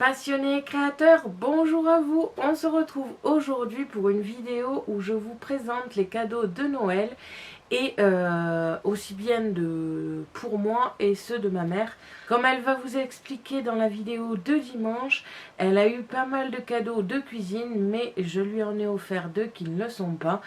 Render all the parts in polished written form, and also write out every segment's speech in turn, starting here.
Passionnés créateurs, bonjour à vous. On se retrouve aujourd'hui pour une vidéo où je vous présente les cadeaux de Noël et aussi bien pour moi et ceux de ma mère. Comme elle va vous expliquer dans la vidéo de dimanche, elle a eu pas mal de cadeaux de cuisine, mais je lui en ai offert deux qui ne le sont pas.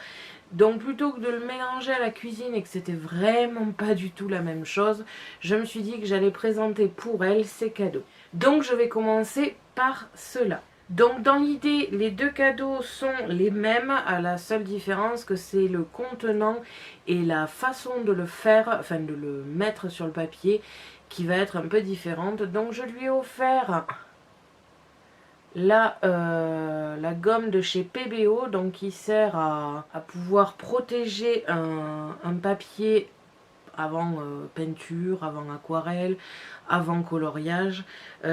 Donc plutôt que de le mélanger à la cuisine et que c'était vraiment pas du tout la même chose, je me suis dit que j'allais présenter pour elle ces cadeaux. Donc je vais commencer par cela. Donc dans l'idée, les deux cadeaux sont les mêmes, à la seule différence que c'est le contenant et la façon de le faire, enfin de le mettre sur le papier, qui va être un peu différente. Donc je lui ai offert la gomme de chez PBO, donc qui sert à pouvoir protéger un papier avant peinture, avant aquarelle, avant coloriage.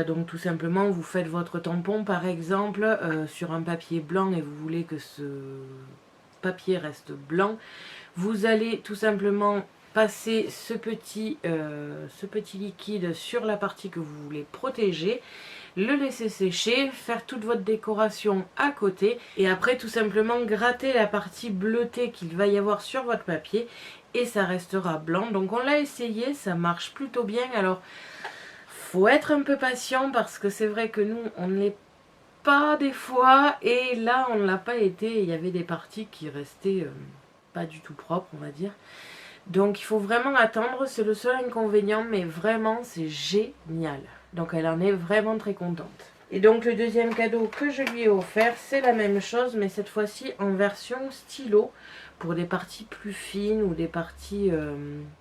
Donc tout simplement, vous faites votre tampon par exemple sur un papier blanc et vous voulez que ce papier reste blanc. Vous allez tout simplement passer ce petit liquide sur la partie que vous voulez protéger, le laisser sécher, faire toute votre décoration à côté et après tout simplement gratter la partie bleutée qu'il va y avoir sur votre papier et ça restera blanc. Donc on l'a essayé, ça marche plutôt bien. Alors faut être un peu patient parce que c'est vrai que nous on ne l'est pas des fois et là on ne l'a pas été. Il y avait des parties qui restaient pas du tout propres, on va dire. Donc il faut vraiment attendre, c'est le seul inconvénient, mais vraiment c'est génial. Donc elle en est vraiment très contente. Et donc le deuxième cadeau que je lui ai offert, c'est la même chose, mais cette fois-ci en version stylo, pour des parties plus fines ou des parties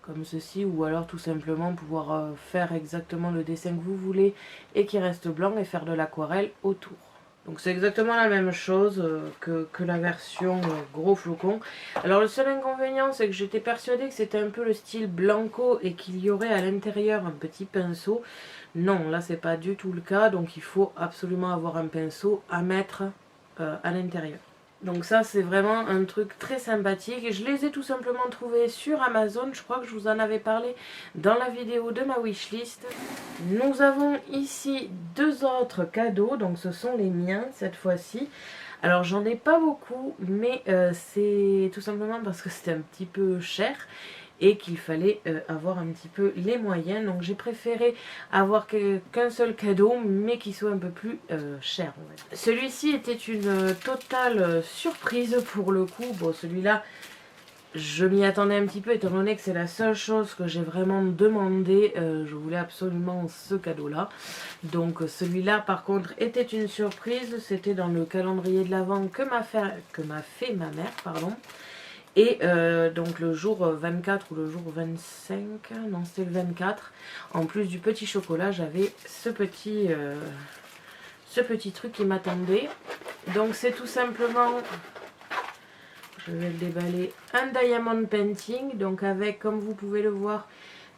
comme ceci, ou alors tout simplement pouvoir faire exactement le dessin que vous voulez et qui reste blanc et faire de l'aquarelle autour. Donc c'est exactement la même chose que la version gros flocon. Alors le seul inconvénient, c'est que j'étais persuadée que c'était un peu le style blanco et qu'il y aurait à l'intérieur un petit pinceau. Non, là c'est pas du tout le cas, donc il faut absolument avoir un pinceau à mettre à l'intérieur. Donc ça c'est vraiment un truc très sympathique et je les ai tout simplement trouvés sur Amazon. Je crois que je vous en avais parlé dans la vidéo de ma wishlist. Nous avons ici deux autres cadeaux, donc ce sont les miens cette fois-ci. Alors j'en ai pas beaucoup, mais c'est tout simplement parce que c'était un petit peu cher et qu'il fallait avoir un petit peu les moyens. Donc j'ai préféré avoir qu'un seul cadeau, mais qui soit un peu plus cher. Celui-ci était une totale surprise pour le coup. Bon, celui-là, je m'y attendais un petit peu, étant donné que c'est la seule chose que j'ai vraiment demandé. Je voulais absolument ce cadeau-là. Donc celui-là, par contre, était une surprise. C'était dans le calendrier de l'Avent que m'a fait ma mère, pardon. Et donc le jour 24 ou le jour 25, non c'était le 24, en plus du petit chocolat, j'avais ce petit truc qui m'attendait. Donc c'est tout simplement, je vais le déballer, un diamond painting, donc avec, comme vous pouvez le voir,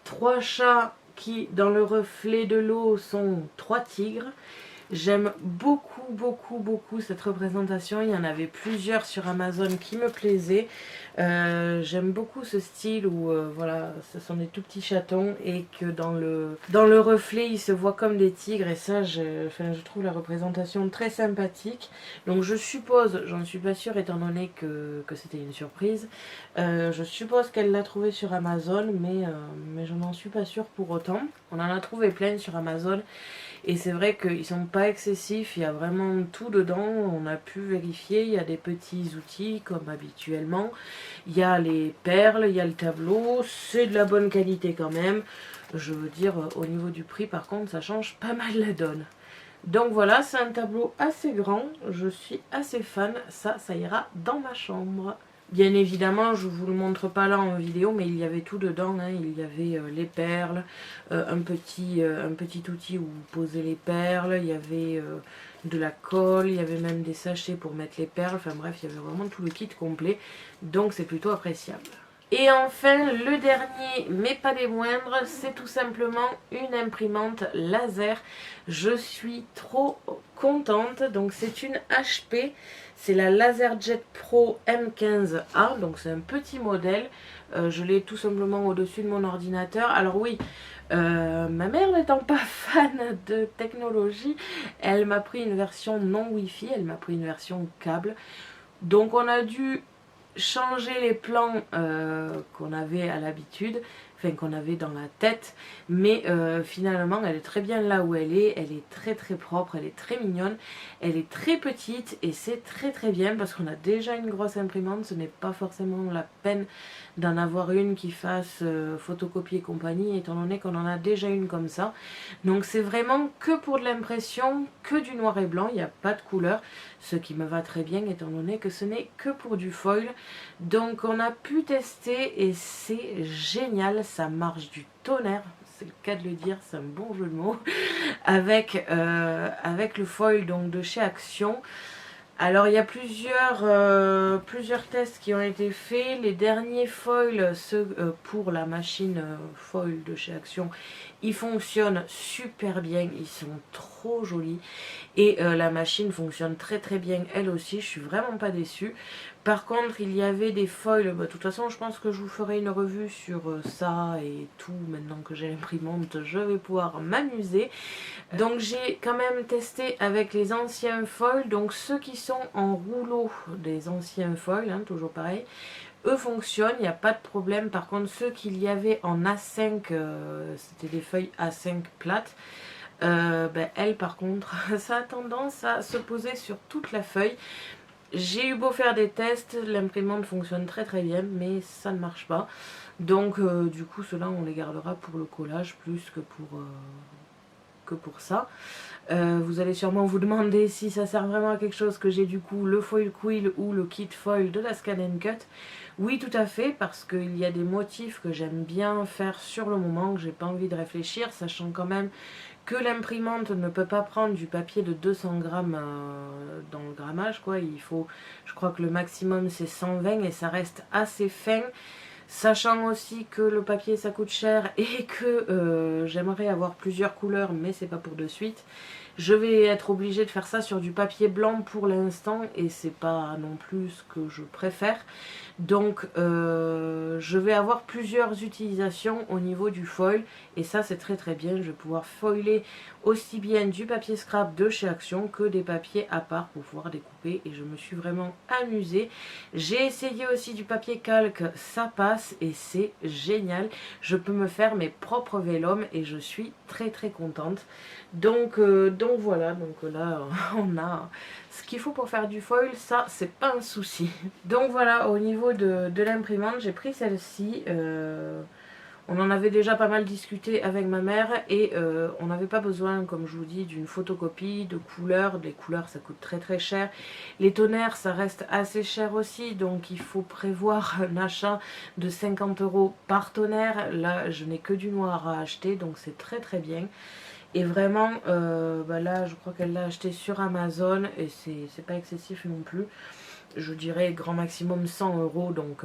3 chats qui dans le reflet de l'eau sont 3 tigres. J'aime beaucoup cette représentation, il y en avait plusieurs sur Amazon qui me plaisaient. J'aime beaucoup ce style où voilà, ce sont des tout petits chatons et que dans le reflet ils se voient comme des tigres et ça je trouve la représentation très sympathique. Donc je suppose, j'en suis pas sûre étant donné que c'était une surprise, je suppose qu'elle l'a trouvé sur Amazon mais je n'en suis pas sûre pour autant. On en a trouvé plein sur Amazon. Et c'est vrai qu'ils ne sont pas excessifs, il y a vraiment tout dedans, on a pu vérifier, il y a des petits outils comme habituellement, il y a les perles, il y a le tableau, c'est de la bonne qualité quand même. Je veux dire, au niveau du prix par contre, ça change pas mal la donne. Donc voilà, c'est un tableau assez grand, je suis assez fan, ça ira dans ma chambre. Bien évidemment, je ne vous le montre pas là en vidéo, mais il y avait tout dedans. Hein. Il y avait les perles, un petit outil où vous posez les perles, il y avait de la colle, il y avait même des sachets pour mettre les perles. Enfin bref, il y avait vraiment tout le kit complet. Donc c'est plutôt appréciable. Et enfin, le dernier, mais pas des moindres, c'est tout simplement une imprimante laser. Je suis trop contente. Donc c'est une HP, c'est la LaserJet Pro M15A, donc c'est un petit modèle. Je l'ai tout simplement au-dessus de mon ordinateur. Alors oui, ma mère n'étant pas fan de technologie, elle m'a pris une version non Wi-Fi, elle m'a pris une version câble. Donc on a dû changer les plans qu'on avait à l'habitude, enfin qu'on avait dans la tête, mais finalement elle est très bien là où elle est très très propre, elle est très mignonne, elle est très petite et c'est très très bien parce qu'on a déjà une grosse imprimante, ce n'est pas forcément la peine d'en avoir une qui fasse photocopie et compagnie étant donné qu'on en a déjà une comme ça. Donc c'est vraiment que pour de l'impression, que du noir et blanc, il n'y a pas de couleur, ce qui me va très bien étant donné que ce n'est que pour du foil. Donc on a pu tester et c'est génial, ça marche du tonnerre, c'est le cas de le dire, c'est un bon jeu de mots, avec le foil donc de chez Action. Alors il y a plusieurs tests qui ont été faits. Les derniers foils, ceux pour la machine foil de chez Action, ils fonctionnent super bien, ils sont trop jolis. Et la machine fonctionne très très bien elle aussi, je suis vraiment pas déçue. Par contre il y avait des foils, de toute façon je pense que je vous ferai une revue sur ça et tout. Maintenant que j'ai l'imprimante, je vais pouvoir m'amuser. Donc j'ai quand même testé avec les anciens foils, donc ceux qui sont en rouleau des anciens foils, hein, toujours pareil, eux fonctionnent, il n'y a pas de problème. Par contre ceux qu'il y avait en A5, c'était des feuilles A5 plates, elles par contre, ça a tendance à se poser sur toute la feuille. J'ai eu beau faire des tests, l'imprimante fonctionne très très bien, mais ça ne marche pas. Donc du coup ceux-là on les gardera pour le collage plus que pour ça. Vous allez sûrement vous demander si ça sert vraiment à quelque chose que j'ai du coup le foil quill ou le kit foil de la Scan & Cut. Oui tout à fait, parce qu'il y a des motifs que j'aime bien faire sur le moment, que j'ai pas envie de réfléchir, sachant quand même que l'imprimante ne peut pas prendre du papier de 200 grammes dans le grammage quoi. Il faut, je crois que le maximum c'est 120 et ça reste assez fin. Sachant aussi que le papier ça coûte cher et que j'aimerais avoir plusieurs couleurs mais c'est pas pour de suite. Je vais être obligée de faire ça sur du papier blanc pour l'instant et c'est pas non plus ce que je préfère. Donc je vais avoir plusieurs utilisations au niveau du foil et ça c'est très très bien. Je vais pouvoir foiler aussi bien du papier scrap de chez Action que des papiers à part pour pouvoir découper et je me suis vraiment amusée. J'ai essayé aussi du papier calque, ça passe et c'est génial. Je peux me faire mes propres vélums et je suis très très contente. Donc voilà, donc là on a ce qu'il faut pour faire du foil, ça c'est pas un souci. Donc voilà, au niveau de l'imprimante, j'ai pris celle-ci. On en avait déjà pas mal discuté avec ma mère et on n'avait pas besoin, comme je vous dis, d'une photocopie, de couleurs. Les couleurs ça coûte très très cher. Les tonnerres ça reste assez cher aussi, donc il faut prévoir un achat de 50 € par tonnerre. Là je n'ai que du noir à acheter, donc c'est très très bien. Et vraiment, là je crois qu'elle l'a acheté sur Amazon et c'est pas excessif non plus. Je dirais grand maximum 100 €, donc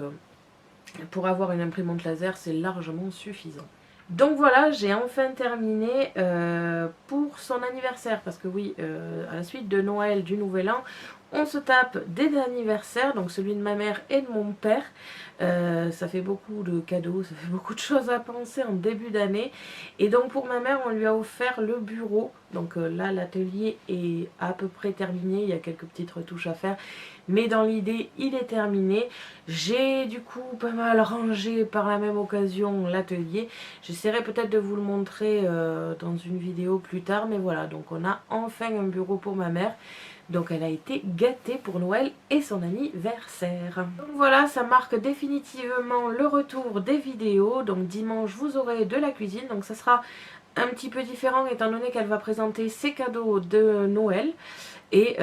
pour avoir une imprimante laser c'est largement suffisant. Donc voilà, j'ai enfin terminé pour son anniversaire, parce que oui, à la suite de Noël, du Nouvel An, on se tape des anniversaires, donc celui de ma mère et de mon père. Ça fait beaucoup de cadeaux, ça fait beaucoup de choses à penser en début d'année. Et donc pour ma mère, on lui a offert le bureau. Donc là, l'atelier est à peu près terminé, il y a quelques petites retouches à faire. Mais dans l'idée, il est terminé. J'ai du coup pas mal rangé par la même occasion l'atelier. J'essaierai peut-être de vous le montrer dans une vidéo plus tard. Mais voilà, donc on a enfin un bureau pour ma mère. Donc elle a été gâtée pour Noël et son anniversaire. Donc voilà, ça marque définitivement le retour des vidéos. Donc dimanche, vous aurez de la cuisine. Donc ça sera un petit peu différent étant donné qu'elle va présenter ses cadeaux de Noël. Et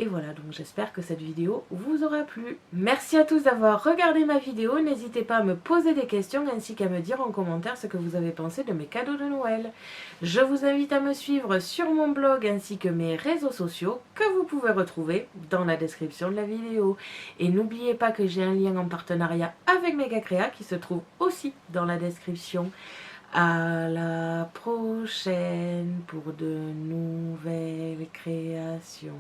voilà, donc j'espère que cette vidéo vous aura plu. Merci à tous d'avoir regardé ma vidéo. N'hésitez pas à me poser des questions ainsi qu'à me dire en commentaire ce que vous avez pensé de mes cadeaux de Noël. Je vous invite à me suivre sur mon blog ainsi que mes réseaux sociaux que vous pouvez retrouver dans la description de la vidéo. Et n'oubliez pas que j'ai un lien en partenariat avec Megacrea qui se trouve aussi dans la description. À la prochaine pour de nouvelles créations.